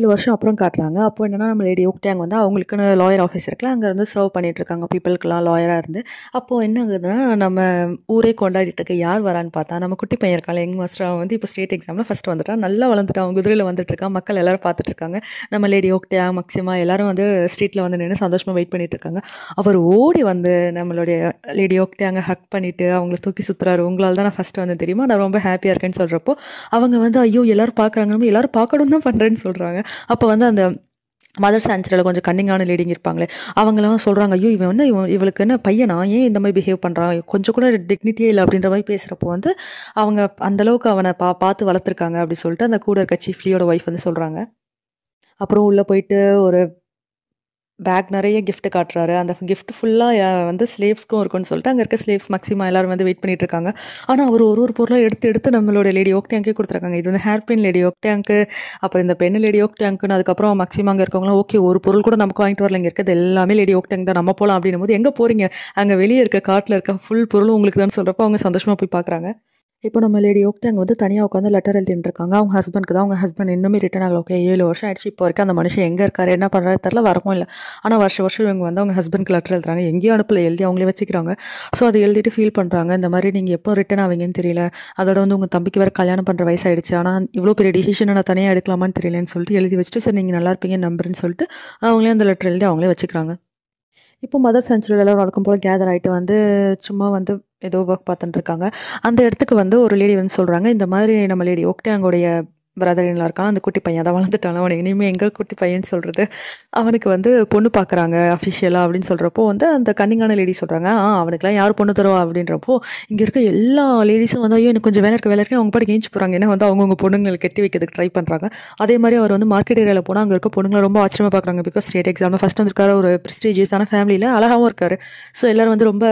7 வருஷம் அப்புறம் காட்டுறாங்க. அப்போ என்னன்னா நம்ம லேடி ஓக்டாங் வந்து அவங்களுக்குன்னு லாயர் ஆஃபீஸ் இருக்குல்ல, அங்க வந்து சர்வ் பண்ணிட்டு இருக்காங்க பீப்பிள்க்குலாம் லாயரா இருந்து. அப்போ என்ன ஆகுதுன்னா, நம்ம ஊரே கொண்டாடிட்டு இருக்க யார் வரான்னு பார்த்தா, நம்ம குட்டி பையன் இருக்கான்ல யங் மாஸ்டர், அவன் வந்து இப்போ ஸ்டேட் எக்ஸாம்ல ஃபர்ஸ்ட் வந்துட்டான். நல்லா வளர்ந்துட்டான். அவன் குதிரையில வந்துட்டு இருக்கான். மக்கள் எல்லாரும் பார்த்துட்டு இருக்காங்க. நம்ம லேடி ஓக்டாங், மக்சிமா எல்லாரும் வந்து ஸ்ட்ரீட்ல வந்து நின்று சந்தோஷமா வெயிட் பண்ணிட்டு இருக்காங்க. அவர் ஓடி வந்து நம்மளுடைய லேடி ஓக்டாங்க ஹக் பண்ணிட்டு அவங்கள தூக்கி சுத்துறாரு. உங்களால தான் நான் ஃபர்ஸ்ட் வந்து தெரியுமா, நான் ரொம்ப ஹாப்பியா இருக்கேன்னு சொல்றப்போ அவங்க வந்து ஐயோ எல்லாரும் பார்க்குறாங்க, நம்ம எல்லாரும் பார்க்கணும் தான் பண்றேன்னு சொல்றாங்க. அப்போ வந்து அந்த மதர் சான்ச்சரில் கொஞ்சம் கன்னிங்கான லேடிங்க இருப்பாங்களே, அவங்களாம் சொல்கிறாங்க, ஐயோ இவன் வந்து இவளுக்கு என்ன பையனா, ஏன் இந்த மாதிரி பிஹேவ் பண்ணுறான், கொஞ்சம் கூட டிக்னிட்டியே இல்லை அப்படின்ற மாதிரி பேசுகிறப்போ வந்து அவங்க அந்தளவுக்கு அவனை பார்த்து வளர்த்துருக்காங்க அப்படி சொல்லிட்டு அந்த கூட இருக்க சீஃப்லியோட ஒய்ஃப் வந்து சொல்கிறாங்க. அப்புறம் உள்ளே போயிட்டு ஒரு பேக் நிறைய கிஃப்ட் காட்டுறாரு. அந்த கிஃப்ட் ஃபுல்லாக வந்து ஸ்லேவ்ஸ்க்கும் இருக்குன்னு சொல்லிட்டு அங்கே இருக்க ஸ்லேவ்ஸ் மக்சிமா எல்லாரும் வந்து வெயிட் பண்ணிட்டு இருக்காங்க. ஆனால் அவர் ஒரு பொருளாக எடுத்து நம்மளோட லேடி ஓக் டேங்கே கொடுத்துருக்காங்க. இது வந்து ஹேர் பின் லேடி ஓக் டேங்க்கு, அப்புறம் இந்த பெண்ணு லேடி ஓக் டேங்க்குன்னு, அதுக்கப்புறம் மக்சிமா அங்கே இருக்கவங்களாம் ஓகே ஒரு பொருள் கூட நமக்கு வாங்கிட்டு வரல, இங்கே இருக்கிறது எல்லாமே லேடி ஓக் டேங்க் தான், நம்ம போகலாம் அப்படின்னும் போது எங்கே போகிறீங்க, அங்கே வெளியே இருக்க காட்டில் இருக்க ஃபுல் பொருளும் உங்களுக்கு தான் சொல்கிறப்போ அவங்க சந்தோஷமாக போய் பார்க்குறாங்க. இப்போ நம்ம லேடி ஓக்டாங் வந்து தனியாக உட்காந்து லெட்டர் எழுதிட்டு இருக்காங்க. அவங்க ஹஸ்பண்ட்க்கு தான். அவங்க ஹஸ்பண்ட் இன்னுமே ரிட்டர்ன் ஆகல. ஓகே 7 வருஷம் ஆயிடுச்சு. இப்போ வரைக்கும் அந்த மனுஷன் எங்கே இருக்காரு, என்ன பண்ணுறாரு தெரில, வரவும் இல்லை. ஆனால் வருஷம் இவங்க வந்து அவங்க ஹஸ்பண்ட்க்கு லெட்டர் எழுதுறாங்க. எங்கேயும் அனுப்பல, எழுதி அவங்களே வச்சுக்கிறாங்க. ஸோ அதை எழுதிட்டு ஃபீல் பண்ணுறாங்க, இந்த மாதிரி நீங்கள் எப்போ ரிட்டர்ன் ஆவீங்கன்னு தெரியல, அதோட வந்து உங்கள் தம்பிக்கு வேறு கல்யாணம் பண்ணுற வயசாயிடுச்சு, ஆனால் இவ்வளோ பெரிய டிசிஷனை நான் தனியாக எடுக்கலாமான்னு தெரியலன்னு சொல்லிட்டு எழுதி வச்சுட்டு சரி நீங்கள் நல்லா இருப்பீங்கன்னு நம்புறேன்னு சொல்லிட்டு அவங்களே அந்த லெட்டர் எழுதி அவங்களே வச்சுக்கிறாங்க. இப்போ மதர் சென்ச்சுரியில் எல்லோரும் வழக்கம் போல் கேதர் ஆகிட்டு வந்து சும்மா வந்து ஏதோ ஒர்க் பார்த்துட்டு இருக்காங்க. அந்த இடத்துக்கு வந்து ஒரு லேடி வந்து சொல்கிறாங்க, இந்த மாதிரி நம்ம லேடி ஓக்டாங்கோடைய பிரதர்லாம் இருக்கான், அந்த குட்டி பையன் தான் வளர்ந்துட்டான், அவனுக்கு இனிமேல் எங்கள் குட்டி பையன்னு சொல்கிறது, அவனுக்கு வந்து பொண்ணு பார்க்குறாங்க அஃபிஷியலாக அப்படின்னு சொல்கிறப்போ வந்து அந்த கன்னிங்கான லேடி சொல்கிறாங்க, அவனுக்குலாம் யார் பொண்ணு தருவா அப்படின்றப்போ இங்கே இருக்க எல்லா லேடிஸும் வந்து ஐயோ எனக்கு கொஞ்சம் வேலை இருக்கு அவங்க பாட்டுக்கு ஏஞ்சி போகிறாங்க. ஏன்னா வந்து அவங்கவுங்க பொண்ணுங்களை கட்டி வைக்கிறதுக்கு ட்ரை பண்ணுறாங்க. அதே மாதிரி அவர் வந்து மார்க்கெட் ஏரியாவில் போனால் அங்கே இருக்க பொண்ணுங்களை ரொம்ப ஆச்சரியமாக பார்க்குறாங்க. பிகாஸ் ஸ்டேட் எக்ஸாமில் ஃபஸ்ட் வந்திருக்காரு, ஒரு ப்ரெஸ்டீஜியஸான ஃபேமிலியில் அழகாகவும் இருக்காரு. ஸோ எல்லோரும் வந்து ரொம்ப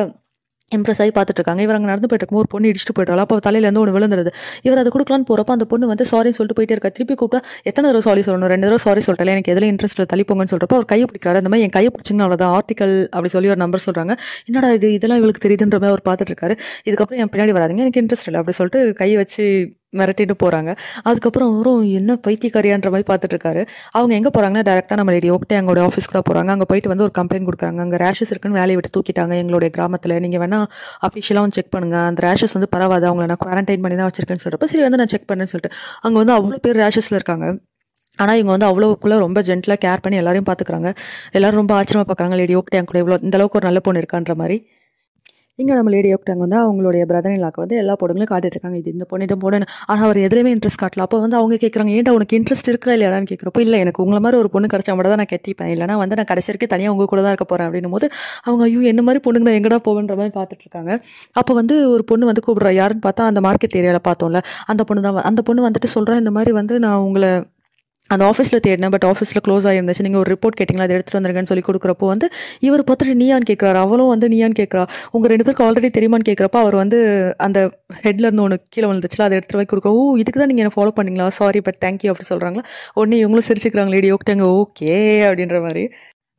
இம்ப்ரெஸ் ஆகி பார்த்துட்டு இருக்காங்க. இவர் அங்கே நடந்து போயிட்டு இருக்கும் ஒரு பொண்ணு இடிச்சுட்டு போயிட்டாலும் அப்போ தலையிலேருந்து ஒன்று விழுந்துருது. இவர் அதை கொடுக்கலான்னு போகிறப்ப அந்த பொண்ணு வந்து சாரின்னு சொல்லிட்டு போயிட்டே இருக்கா. திருப்பி கூப்பிட்டா எத்தனை தடவை சாரி சொல்லணும், 2 தடவை சாரி சொல்லிட்டாலே எனக்கு எதில் இன்ட்ரெஸ்ட் தள்ளிப்போங்கன்னு சொல்கிறப்ப அவர் கையை பிடிக்கிறாரு. அந்த மாதிரி என் கையை பிடிச்சிங்கன்னா அவ்வளோதான் ஆர்டிக்கல் அப்படி சொல்லி ஒரு நம்பர் சொல்கிறாங்க. என்னடா இதெல்லாம் இவளுக்கு தெரியுதுன்ற மாதிரி அவர் பார்த்துட்டு இருக்காரு. இதுக்கப்புறம் என் பின்னாடி வராதிங்க, எனக்கு இன்ட்ரெஸ்ட் இல்லை அப்படி சொல்லிட்டு கையை வச்சு மிரட்டிட்டு போகிறாங்க. அதுக்கப்புறம் அவரும் என்ன பைத்தியக்காரியான்ற மாதிரி பார்த்துட்டு இருக்காரு. அவங்க எங்கே போகிறாங்கன்னா டேரெக்டாக நம்ம லேடி ஓக்டாங்கோட ஆஃபீஸ்க்கு தான் போகிறாங்க. அங்கே போயிட்டு வந்து ஒரு கம்ப்ளைண்ட் கொடுக்குறாங்க, அங்கே ரேஷஸ் இருக்குன்னு வேலையை விட்டு தூக்கிட்டாங்க எங்களுடைய கிராமத்தில், நீங்கள் வேணா அஃபிஷியலாக வந்து செக் பண்ணுங்கள், அந்த ரேஷஸ் வந்து பரவாது, அவங்கள நான் குவாரண்டைன் பண்ணி தான் வச்சிருக்கேன்னு சொல்கிறப்ப சரி வந்து நான் செக் பண்ணேன்னு சொல்லிட்டு அங்கே வந்து அவ்வளோ பேர் ரேஷஸில் இருக்காங்க. ஆனால் இவங்க வந்து அவ்வளோக்குள்ளே ரொம்ப ஜென்டலாக கேர் பண்ணி எல்லாரையும் பார்த்துக்குறாங்க. எல்லாரும் ரொம்ப ஆச்சரியமாக பார்க்குறாங்க, லேடி ஓக்டாங் கூட இவ்வளோ இந்த அளவுக்கு ஒரு நல்ல பொண்ணு இருக்கான்ற மாதிரி. இங்கே நம்ம லேடி ஓக்டாங் வந்து அவங்களுடைய பிரதர்-இன்-லாக்கு வந்து எல்லா பொண்ணுங்களும் காட்டிட்டு இருக்காங்க, இது இந்த பொண்ணு ஆனால் அவர் எதுலையுமே இன்ட்ரெஸ்ட் காட்டல. அப்போ வந்து அவங்க கேட்குறாங்க, ஏன்டா உனக்கு இன்ட்ரெஸ்ட் இருக்கா இல்லையான்னு கேட்குறப்போ இல்லை எனக்கு உங்களை மாதிரி ஒரு பொண்ணு கிடச்சா மட்டும் தான் நான் கட்டிப்பேன், இல்லைனா வந்து நான் கடைசி வரைக்கும் தனியாக உங்கள் கூட தான் இருக்க போகிறேன் அப்படின்னும் போது அவங்க ஐயோ என்ன மாதிரி பொண்ணுங்க நான் எங்கடா போவேன்ற மாதிரி பார்த்துட்டு இருக்காங்க. அப்போ வந்து ஒரு பொண்ணு வந்து கூப்பிட்றா, யாருன்னு பார்த்தா அந்த மார்க்கெட் ஏரியாவில் பார்த்தோம்ல அந்த பொண்ணு தான். அந்த பொண்ணு வந்துட்டு சொல்கிறேன், இந்த மாதிரி வந்து நான் உங்களை அந்த ஆஃபீஸில் தேடினேன், பட் ஆஃபீஸில் க்ளோஸ் ஆகிருந்துச்சு, நீங்கள் ஒரு ரிப்போர்ட் கேட்டிங்களா, அதை எடுத்துகிட்டு வந்துருங்கன்னு சொல்லி கொடுக்குறப்போ வந்து இவர் பார்த்துட்டு நீயான்னு கேட்குறாரு, அவளும் வந்து நீயான்னு கேட்குறா, உங்கள் 2 பேருக்கு ஆல்ரெடி தெரியுமான்னு கேட்குறப்ப அவர் வந்து அந்த ஹெட்லேருந்து ஒன்று கீழே விழுந்துச்சுல அதை எடுத்துகிட்டு போய் கொடுக்குறோம். இதுக்கு தான் நீங்கள் என்ன ஃபாலோ பண்ணிங்களா, சாரி பட் தேங்க்யூ அப்படி சொல்கிறாங்களா. உடனே இவங்களும் சிரிச்சுக்கிறாங்க, லேடி ஓக்டாங்க ஓகே அப்படின்ற மாதிரி.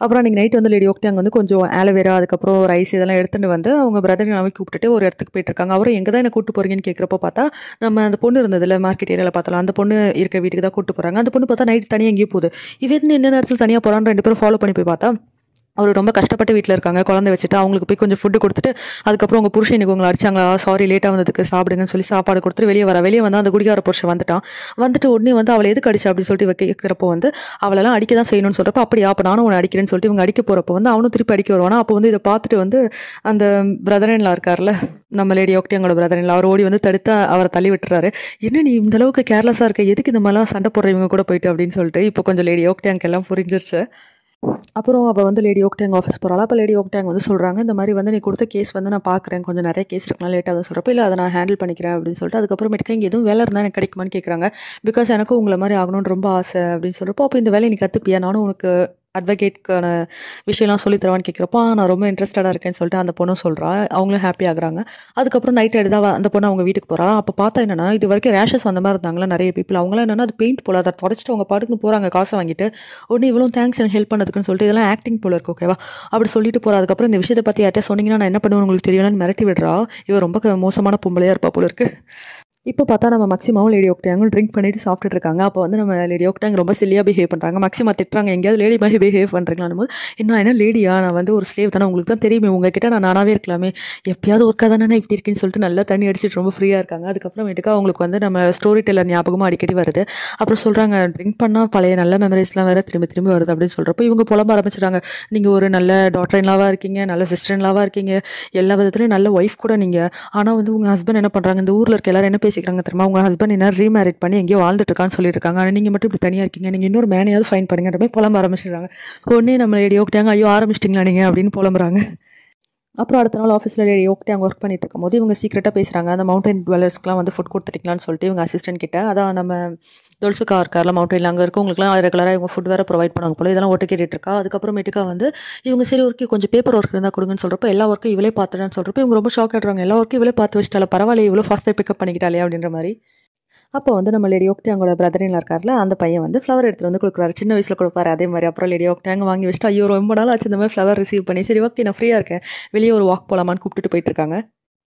அப்புறம் அன்றைக்கி நைட் வந்து லேடி ஓக்டாங் வந்து கொஞ்சம் ஆலோவேரா அதுக்கப்புறம் ரைஸ் இதெல்லாம் எடுத்துகிட்டு வந்து அவங்க பிரதர் நாவை கூப்பிட்டுட்டு ஒரு இடத்துக்கு போயிட்டு இருக்காங்க. அவரும் எங்கே தான் என்ன கூப்பிட்டு போகிறீங்கன்னு கேட்குறப்போ பார்த்தா நம்ம அந்த பொண்ணு இருந்ததில்ல மார்க்கெட் ஏரியாவில் பார்த்தலாம், அந்த பொண்ணு இருக்க வீட்டுக்கு தான் கூப்பிட்டு போகிறாங்க. அந்த பொண்ணு பார்த்தா நைட் தனியாக எங்கேயும் போகுது. இவன் என்ன நேரத்தில் தனியாக போகிறான்னு 2 பேரும் ஃபாலோ பண்ணி போய் பார்த்தா அவர் ரொம்ப கஷ்டப்பட்டு வீட்டில் இருக்காங்க, குழந்தை வச்சுட்டு அவங்களுக்கு போய் கொஞ்சம் ஃபுட்டு கொடுத்துட்டு அதுக்கப்புறம் உங்கள் புருஷன் எனக்கு உங்களை அடிச்சாங்களா, சாரி லேட்டாக வந்ததுக்கு சாப்பிடுங்கன்னு சொல்லி சாப்பாடு கொடுத்துட்டு வெளியே வந்து அந்த குடிகார புருஷன் வந்துட்டு உடனே வந்து அவளை எதுக்கு அடிச்சா அப்படின்னு சொல்லிட்டு கேட்குறப்போ வந்து அவளெல்லாம் அடிக்க தான் செய்யணும்னு சொல்கிறப்ப அப்படியா அப்போ நானும் உன்னை அடிக்கிறேன்னு சொல்லிட்டு இவங்க அடிக்க போகிறப்போ வந்து அவனும் திருப்பி அடிக்க வருவானா. அப்போ வந்து இதை பார்த்துட்டு வந்து அந்த பிரதர்-இன்-லா இருக்கார்ல நம்ம லேடி ஓக்டாங்கோட பிரதர்-இன்-லா, அவர் ஓடி வந்து தடுத்து அவரை தள்ளி விட்டுறாரு. என்ன நீ இந்த அளவுக்கு கேர்லெஸ்ஸாக இருக்க, எதுக்கு இந்த மாதிரிலாம் சண்டை போடுற இவங்க கூட போயிட்டு அப்படின்னு சொல்லிட்டு இப்போ கொஞ்சம் லேடி ஓக்டாங் எல்லாம் புரிஞ்சிருச்சு. அப்புறம் அவள் வந்து லேடி ஓக்டாங் ஆஃபீஸ் போகிறாள். அப்போ லேடி ஓக்டாங் வந்து சொல்கிறாங்க, இந்த மாதிரி வந்து நீ கொடுத்த கேஸ் வந்து நான் பார்க்குறேன், கொஞ்சம் நிறைய கேஸ் இருக்கலாம் லேட்டாக சொல்கிறப்ப இல்லை அதை நான் ஹேண்டில் பண்ணிக்கிறேன் அப்படின்னு சொல்லிட்டு அதுக்கப்புறமேட்டுக்கு இங்கே எதுவும் வேலை இருந்தால் எனக்கு கிடைக்குமான்னு கேட்குறாங்க. பிகாஸ் எனக்கும் உங்களை மாதிரி ஆகணும்னு ரொம்ப ஆசை அப்படின்னு சொல்கிறப்போ அப்போ இந்த வேலையை நீ கற்றுப்பியா, நானும் உனக்கு அட்வொகேட்க்கான விஷயம்லாம் சொல்லி தருவான்னு கேட்குறப்போ நான் ரொம்ப இன்ட்ரெஸ்டடாக இருக்கேன்னு சொல்லிட்டு அந்த பொண்ணும் சொல்கிறா. அவங்களும் ஹாப்பி ஆகுறாங்க. அதுக்கப்புறம் நைட் எடுத்தால் அந்த பொண்ணு அவங்க வீட்டுக்கு போகிறா. அப்போ பார்த்தா என்னன்னா இது வரைக்கும் ரேஷஸ் அந்த மாதிரி இருந்தாங்களா நிறைய பீப்புள், அவங்களாம் என்னன்னா அது பெயிண்ட் போல அதை தொடச்சிட்டு அவங்க பாட்டுக்குன்னு போகிறாங்க காசை வாங்கிட்டு. உடனே இவ்வளோ தேங்க்ஸ் எனக்கு ஹெல்ப் பண்ணதுக்குன்னு சொல்லிட்டு இதெல்லாம் ஆக்டிங் போல இருக்கு ஓகேவா அப்படி சொல்லிட்டு போகிறா. அதுக்கப்புறம் இந்த விஷயத்தை பற்றி யார்ட்டே சொன்னீங்கன்னா நான் என்ன பண்ணுவேன் உங்களுக்கு தெரியலன்னு மிரட்டி விடுறா. இவ ரொம்ப மோசமான பொம்பளையாக இருப்பா போல இருக்கு. இப்போ பார்த்தா நம்ம மக்சிமாவும் லேடி ஓக்டாங்கும் ட்ரிங்க் பண்ணிட்டு சாப்பிட்டுட்டு இருக்காங்க. அப்போ வந்து நம்ம லேடி ஓக்டாங் ரொம்ப சில்லியாக பிஹேவ் பண்ணுறாங்க. மக்சிமா திட்டுறாங்க, எங்கேயாவது லேடி மாதிரி பிஹேவ் பண்ணுறீங்களான்னு போது, என்ன லேடியா, நான் வந்து ஒரு ஸ்லேவ் தானே, உங்களுக்கு தான் தெரியுமே, உங்ககிட்ட நான் நானாவே இருக்கலாமே, எப்பயாவது ஒர்க்காக தானே இப்படி இருக்குன்னு சொல்லிட்டு நல்லா தண்ணி அடிச்சுட்டு ரொம்ப ஃப்ரீயாக இருக்காங்க. அதுக்கப்புறமேட்டுக்கு அவங்களுக்கு வந்து நம்ம ஸ்டோரி டெல்லர் ஞாபகமும் அடிக்கடி வருது. அப்புறம் சொல்கிறாங்க, ட்ரிங்க் பண்ணால் பழைய நல்ல மெமரிஸ்லாம் வேறு திரும்பி திரும்பி வருது அப்படின்னு சொல்கிறப்போ இவங்க புலம்ப ஆரம்பிச்சிடுறாங்க. நீங்கள் ஒரு நல்ல டாட்டர் இன்லாவாக இருக்கீங்க, நல்ல சிஸ்டர் இன்லாவாக இருக்கீங்க, எல்லா விதத்துலையும் நல்ல ஒய்ஃப் கூட நீங்கள். ஆனால் வந்து உங்கள் ஹஸ்பண்ட் என்ன பண்ணுறாங்க, இந்த ஊரில் இருக்க எல்லாரும் என்ன பேசிக்கிறாங்க தெரியுமா, உங்கள் ஹஸ்பண்ட் என்ன ரீமேரிட் பண்ணி எங்கேயோ வாழ்ந்துட்டு இருக்கான்னு சொல்லிட்டு இருக்காங்க, ஆனால் நீங்கள் மட்டும் இப்படி தனியாக இருக்கீங்க, நீங்கள் இன்னொரு மேனையாவது ஃபைன் பண்ணுங்கன்ற மாதிரி புலம்ப ஆரம்பிச்சிடுறாங்க. உடனே நம்ம லேடி ஓக்டாங்க, ஐயோ ஆரம்பிச்சிட்டிங்களா நீங்கள் அப்படின்னு புலம்புறாங்க. அப்புறம் அடுத்த நாள் ஆஃபீஸில் லேடி ஓக்டாங் ஒர்க் பண்ணிட்டு இருக்கும்போது இவங்க சீக்கிரட்டாக பேசுகிறாங்க, அந்த மவுண்டன் டுவெல்லர்ஸ்க்குலாம் வந்து ஃபுட் கொடுத்துட்டீங்களான்னு சொல்லிட்டு இவங்க அசிஸ்டன்ட் கிட்ட, அதான் நம்ம தொல்சுக்கா இருக்கார்ல மவுண்டனில், அங்கே இருக்கவங்களுக்குலாம் ரெகுலராக இவங்க ஃபுட் வேறு ப்ரொவைட் பண்ணுவாங்க போல, இதெல்லாம் ஒட்டு கேட்டுட்டு இருக்கா. அதுக்கப்புறமேட்டுக்கா வந்து இவங்க சரி ஒர்க்கு கொஞ்சம் பேப்பர் ஒர்க் இருந்தால் கொடுங்கன்னு சொல்கிறப்ப எல்லா ஒர்க்கும் இவளே பார்த்துட்டான்னு சொல்கிறப்ப இவங்க ரொம்ப ஷாக் ஆகிடுறாங்க, எல்லா ஒர்க்கும் இவளே பார்த்து வச்சிட்டால, பரவாயில்ல இவ்வளோ ஃபாஸ்ட்டாக பிக்கப் பண்ணிக்கிட்டாலே அப்படின்ற மாதிரி. அப்போ வந்து நம்ம லேடி ஓக்டாங்கோட பிரதரின் இருக்கார்ல, அந்த பையன் வந்து ஃப்ளவர் எடுத்துகிட்டு வந்து கொடுக்குறாரு, சின்ன வயசில் கொடுப்பாரு அதே மாதிரி. அப்புறம் லேடி ஓக்டாங்க வாங்கி வச்சுட்டு, ஐயோ ரொம்ப நாள் ஆச்சு இந்த மாதிரி ஃப்ளவர் ரிசீவ் பண்ணி, சரி ஓகே நான் ஃப்ரீயாக இருக்கேன், வெளியே ஒரு வாக் போகலாமான்னு கூப்பிட்டுட்டு போயிட்டு இருக்காங்க.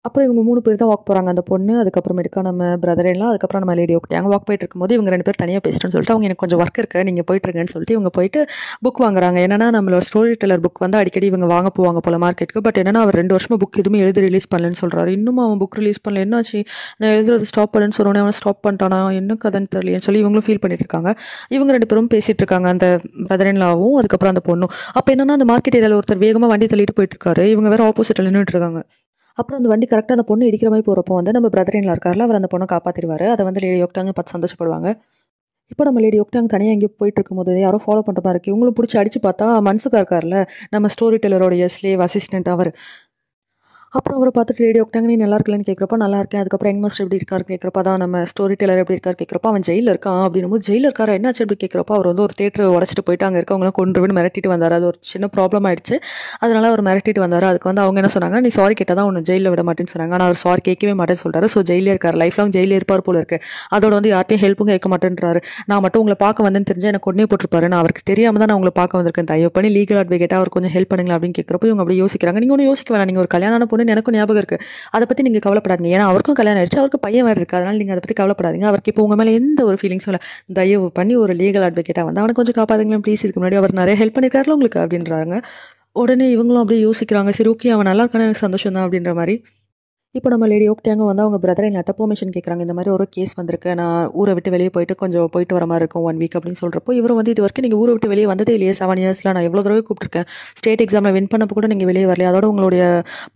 அப்புறம் இவங்க 3 பேர் தான் வாக் போகிறாங்க, அந்த பொண்ணு, அதுக்கப்புறமேட்டுக்கா நம்ம பிரதரெல்லாம், அதுக்கப்புறம் நம்ம லேடி ஓக்டாங்க வாக் போயிட்டு இருக்கும்போது இவங்க 2 பேர் தனியாக பேசுகிறேன்னு சொல்லிட்டு, அவங்க எனக்கு கொஞ்சம் ஒர்க் இருக்குது நீங்கள் போயிட்டுருங்கன்னு சொல்லிட்டு இவங்க போயிட்டு புக் வாங்குறாங்க. என்னன்னா நம்மளோட ஸ்டோரி டெல்லர் புக் வந்து அடிக்கடி இவங்க வாங்க போவாங்க போல மார்க்கெட்டுக்கு. பட் என்னன்னா அவர் 2 வருஷமாக புக் எதுவுமே எழுதி ரிலீஸ் பண்ணலன்னு சொல்கிறாரு. இன்னும் அவன் புக் ரிலீஸ் பண்ணல, என்னாச்சு, நான் எழுதுறது ஸ்டாப் பண்ணலன்னு சொன்னோன்னே அவன் ஸ்டாப் பண்ணிட்டானா, என்ன கதைன்னு தெரியலையேன்னு சொல்லி இவங்களும் ஃபீல் பண்ணிட்டு இருக்காங்க. இவங்க 2 பேரும் பேசிகிட்டு இருக்காங்க, அந்த பிரதரின்லாவும் அதுக்கப்புறம் அந்த பொண்ணும். அப்போ என்னன்னா அந்த மார்க்கெட் ஏரியாவில் ஒருத்தர் வேகமாக வண்டி தள்ளிட்டு போயிட்டு இருக்காரு, இவங்க வேறு ஆப்போசிட்டில் நின்றுட்டு இருக்காங்க. அப்புறம் அந்த வண்டி கரெக்டாக அந்த பொண்ணு இடிக்கிற மாதிரி போகிறப்போ வந்து நம்ம பிரதரின்ல இருக்கார்ல, அவர் அந்த பொண்ணை காப்பாற்றிடுவார். அதை வந்து லேடி ஓக்டாங்க பார்த்து சந்தோஷப்படுவாங்க. இப்போ நம்ம லேடி ஓக்டாங்க தனியாக எங்கேயோ போயிட்டு இருக்கும்போது யாரோ ஃபாலோ பண்ணுற மாதிரி இருக்குது. இவங்களும் பிடிச்சி அடிச்சு பார்த்தா மன்சுக்கா இருக்கார்ல, நம்ம ஸ்டோரி டெல்லரோடைய ஸ்லேவ் அசிஸ்டன்ட் அவர். அப்புறம் அவரை பார்த்துட்டு லேடி ஓக்டாங்க, நீ நல்லா இருக்கலன்னு கேட்குறப்ப நல்லா இருக்கேன். அதுக்கப்புறம் யங் மாஸ்டர் எப்படி இருக்காரு கேட்குறப்ப, அதான் நம்ம ஸ்டோரி டெல்லர் எப்படி இருக்காரு கேட்குறப்ப, அவன் ஜெயிலில் இருக்கான் அப்படின்னும் போது, ஜெயிலில் இருக்காரா என்னாச்சு அப்படி கேட்குறப்ப, அவர் வந்து ஒரு தேட்டர் உடச்சிட்டு போயிட்டு அங்கே இருக்கவங்களாம் கொண்டு மிரட்டிட்டு வந்தார். அது ஒரு சின்ன ப்ராப்ளம் ஆயிடுச்சு, அதனால அவர் மிரட்டிட்டு வந்தார். அதுக்கு வந்து அவங்க என்ன சொன்னாங்க, நீ சாரி கேட்டால் தான் உன்னை ஜெயிலில் விட மாட்டேன்னு சொன்னாங்க. ஆனால் அவர் சாரி கேட்கவே மாட்டேன்னு சொல்கிறாரு. ஸோ ஜெயிலே இருக்கார், லைஃப் லாங் ஜெயிலே இருப்பார் போல இருக்கு. அதோட வந்து யார்ட்டையும் ஹெல்ப்பும் கேட்க மாட்டேன்றாரு. நான் மட்டும் உங்களை பார்க்க வந்தேன்னு தெரிஞ்சு எனக்கு உடனே போட்டிருப்பாரு, நான் அவருக்கு தெரியாமல் தான் நான் உங்களை பார்க்க வந்திருக்கேன், தயவு பண்ணி லீகல் அட்வொகேட்டாக அவர் கொஞ்சம் ஹெல்ப் பண்ணுங்களா அப்படின்னு கேட்குறப்போ இவங்க அப்படி யோசிக்கிறாங்க. நீங்கள் ஒன்றும் யோசிக்க வேணாம், நீங்கள் ஒரு கல்யாண பொண்ணு எனக்கும் ஞாபகம் இருக்குது, அதை பற்றி நீங்கள் கவலைப்படாதீங்க, ஏன்னா அவருக்கும் கல்யாணம் ஆயிடுச்சு, அவருக்கு பையன் வேறு இருக்குது, அதனால் நீங்கள் அதை பற்றி கவலைப்படாதீங்க, அவருக்கு இப்போ உங்கள் மேலே எந்த ஒரு ஃபீலிங்ஸும் இல்லை, தயவு பண்ணி ஒரு லீகல் அட்வொகேட்டாக வந்து அவனை கொஞ்சம் காப்பாதுங்களேன் ப்ளீஸ், இதுக்கு முன்னாடி அவர் நிறைய ஹெல்ப் பண்ணியிருக்காருல உங்களுக்கு அப்படின்றாங்க. உடனே இவங்களும் அப்படியே யோசிக்கிறாங்க, சரி ஓகே அவன் நல்லா இருக்கானே எனக்கு சந்தோஷம் தான் அப்படின்ற மாதிரி. இப்போ நம்ம லேடி ஓக்டாங்க வந்து அவங்க பிரதரை நட்ட பெர்மிஷன் கேட்குறாங்க, இந்த மாதிரி ஒரு கேஸ் வந்திருக்கு, நான் ஊரை விட்டு வெளியே போயிட்டு கொஞ்சம் போயிட்டு வர மாதிரி இருக்கும் 1 வீக் அப்படின்னு சொல்கிறப்போ, இவரும் வந்து இது வரைக்கும் நீங்கள் ஊரை விட்டு வெளியே வந்ததே இல்லையே, 7 இயர்ஸில் நான் எவ்வளோ தடவை கூப்பிட்டுருக்கேன், ஸ்டேட் எக்ஸாமில் வின் பண்ணப்போ கூட நீங்கள் வெளியே வரலையே, அதோட உங்களுடைய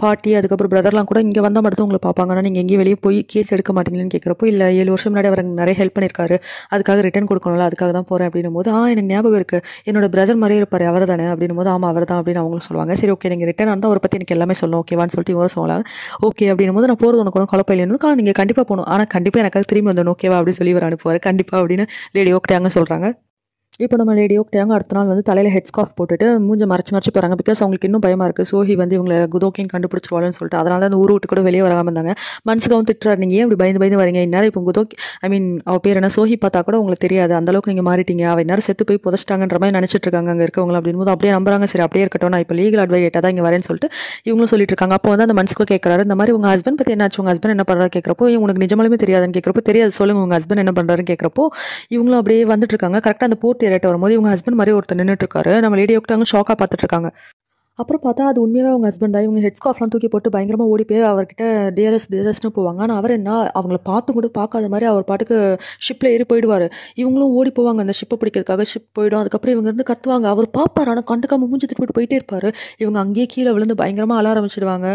பாட்டி அதுக்கப்புறம் பிரதர்லாம் கூட இங்கே வந்தால் மட்டும் உங்களை பார்ப்பாங்க, ஆனால் நீங்கள் எங்கேயும் வெளியே போய் கேஸ் எடுக்க மாட்டீங்கன்னு கேட்குறப்போ, இல்லை 7 வருஷம் முன்னாடி அவர் நிறைய ஹெல்ப் பண்ணியிருக்காரு, அதுக்காக ரிட்டர்ன் கொடுக்கணும்ல, அதுக்காக தான் போகிறேன் அப்படின்னும் போது, எனக்கு ஞாபகம் இருக்குது, என்னோட பிரதர் மாதிரியே இருப்பார் அவர் தானே அப்படின்னும் போது, ஆமாம் அவர் தான் அப்படின்னு அவங்களும் சொல்லுவாங்க. சரி ஓகே நீங்கள் ரிட்டர்ன் வந்தால் அவரை பற்றி எனக்கு எல்லாமே சொல்லணும் ஓகேவான்னு சொல்லிட்டு இவரும் சொல்லலாம். ஓகே அப்படின்னும் போது, நான் போகிறது உனக்கு குழப்பம் இல்லைன்னு, நீங்கள் கண்டிப்பாக போகணும், ஆனால் கண்டிப்பாக எனக்காக திரும்பி வந்து ஓகேவா அப்படின்னு சொல்லி இவர் அனுப்புவார். கண்டிப்பாக அப்படின்னு லேடி ஓக்டாங்க சொல்கிறாங்க. இப்போ நம்ம லேடி ஓக்டாங்க அடுத்த நாள் வந்து தலையில் ஹெட் ஸ்கார்ஃப் போட்டுட்டு மூஞ்ச மறைச்சு போகிறாங்க. பிகாஸ் அவங்களுக்கு இன்னும் பயமாக இருக்குது, சோஹி வந்து இவங்களை குதோக்கின்னு கண்டுபிடிச்சிருவாள்னு சொல்லிட்டு, அதனால தான் அந்த ஊர் விட்டு கூட வெளியே வராமல் இருந்தாங்க. மனசுக்காகவும் திட்டுறாரு, நீங்கள் ஏன் இப்படி பயந்து வரீங்க, இந்நேரம் இப்போ குதோக்கி அவள் பேர் என்ன சோஹி பார்த்தா கூட உங்களுக்கு தெரியாது, அந்தளவுக்கு நீங்கள் மாறிட்டீங்க, அவள் இந்நேரம் செத்து போய் புதைச்சிட்டாங்கன்ற மாதிரி நினச்சிட்டு இருக்காங்க அங்கே இருக்கவங்க அப்படின்போது அப்படியே நம்புறாங்க. சரி அப்படியே இருக்கட்டும், நான் இப்போ லீகல் அட்வொகேட்டாக தான் இங்கே வரேன்னு சொல்லிட்டு இவங்களும் சொல்லிட்டு இருக்காங்க. அப்போ வந்து அந்த மனசுக்கு கேட்குறாரு, இந்த மாதிரி உங்கள் ஹஸ்பண்ட் பற்றி என்னாச்சு, உங்கள் ஹஸ்பண்ட் என்ன பண்ணுறாரு கேட்குறப்போ, உனக்கு நிஜமாலுமே தெரியாதுன்னு கேட்குறப்போ, தெரியாது சொல்லுங்கள் உங்கள் ஹஸ்பண்ட் என்ன பண்ணுறாருன்னு கேட்குறப்போ, இவங்களும் அப்படியே வந்துட்டு இருக்காங்க. கரெக்டாக அந்த போர்ட் ஏரியாட்ட வரும்போது இவங்க ஹஸ்பண்ட் மாதிரி ஒருத்தர் நின்றுட்டு இருக்காரு. நம்ம லேடி ஓக்டாங்க ஷாக்காக பார்த்துட்டு இருக்காங்க. அப்புறம் பார்த்தா அது உண்மையாகவே அவங்க ஹஸ்பண்ட் தான். இவங்க ஹெட் ஸ்கார்ஃப்லாம் தூக்கி போட்டு பயங்கரமாக ஓடி போய் அவர்கிட்ட டியரஸ்ட்னு போவாங்க. ஆனால் அவர் என்ன அவங்கள பார்த்து கூட பார்க்காத மாதிரி அவர் பாட்டுக்கு ஷிப்பில் ஏறி போயிடுவார். இவங்களும் ஓடி போவாங்க அந்த ஷிப்பை பிடிக்கிறதுக்காக, ஷிப் போயிடும். அதுக்கப்புறம் இவங்க இருந்து கத்துவாங்க, அவர் பார்ப்பார் ஆனால் கண்டுக்காம மூஞ்சி திருப்பிட்டு போயிட்டே இருப்பார். இவங்க அங்கேயே கீழே விழுந்து பயங்கரமாக அழ ஆரம்பிச்சிடுவாங்க.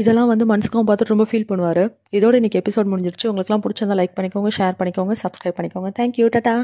இதெல்லாம் வந்து மனசுக்கும் பார்த்துட்டு ரொம்ப ஃபீல் பண்ணுவார். இதோட இன்றைக்கி எபிசோட் முடிஞ்சிருச்சு. உங்களுக்குலாம் பிடிச்சிருந்தா லைக் பண்ணிக்கோங்க, ஷேர் பண்ணிக்கோங்க, சப்ஸ்கிரைப் பண்ணிக்கோங்க. தேங்க்யூ, டாடா.